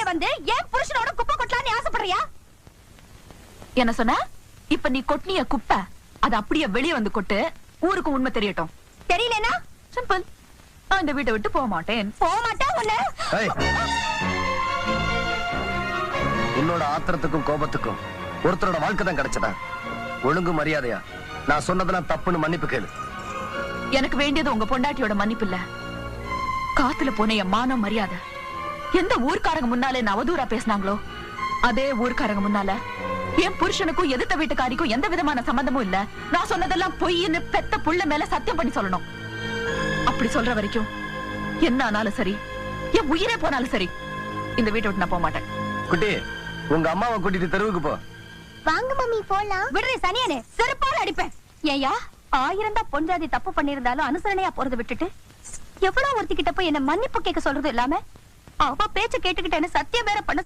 வந்து ஏன் புருஷனோட குப்பை கொட்டலான்னு ஆசைப்படுறியா? என்ன சொன்ன? இப்ப நீ கொட்டினிய குப்பை அது அப்படியே வெளியே வந்து கொட்டு, ஊருக்கு உண்மை தெரியட்டும். தெரியலனா சிம்பிள், நான் இந்த வீட்டை விட்டு போக மாட்டேன். உன்னை உன்னோட ஆத்திரத்துக்கும் கோபத்துக்கும் ஒருத்தரோட வாழ்க்கை தான் கிடைச்சதா? ஒழுங்கு மரியாதையா நான் சொன்னதெல்லாம் தப்புன்னு மன்னிப்பு கேளு. எனக்கு வேண்டியது உங்க பொண்டாட்டியோட மன்னிப்பு இல்ல, காத்துல போன என் மானம் மரியாதை. எந்த ஊர்க்காரங்க முன்னாலே நான் அவதூறா பேசினாங்களோ அதே ஊர்க்காரங்க முன்னால என் புருஷனுக்கும் எதிர்த்த வீட்டுக்காரிக்கும் எந்த விதமான சம்பந்தமும் இல்ல, நான் சொன்னதெல்லாம் பொய்ன்னு பெத்த புள்ள மேல சத்தியம் பண்ணி சொல்லணும். அப்படி சொல்ற வரைக்கும் என்ன ஆனாலும் சரி, என் உயிரே போனாலும் சரி, இந்த வீட்டை விட்டு நான் போக மாட்டேன். குட்டி, உங்க அம்மாவை கூட்டிட்டு தெருவுக்கு போ. வாங்க மம்மி போலாம். விடுறே சனியனே, செருப்பால அடிப்பேன். ஏயா 1000 தான் பொஞ்சாதி தப்பு பண்ணிருந்தாலும் அனுசரணையா போறதை விட்டுட்டு எவ்வளவு ஒருத்திக்கிட்ட போய் என்ன மன்னிப்பு கேட்க சொல்றது இல்லாம அவ பேச்ச கேட்டுக்கிட்டேன்னு சத்தியம் வேற பண்ண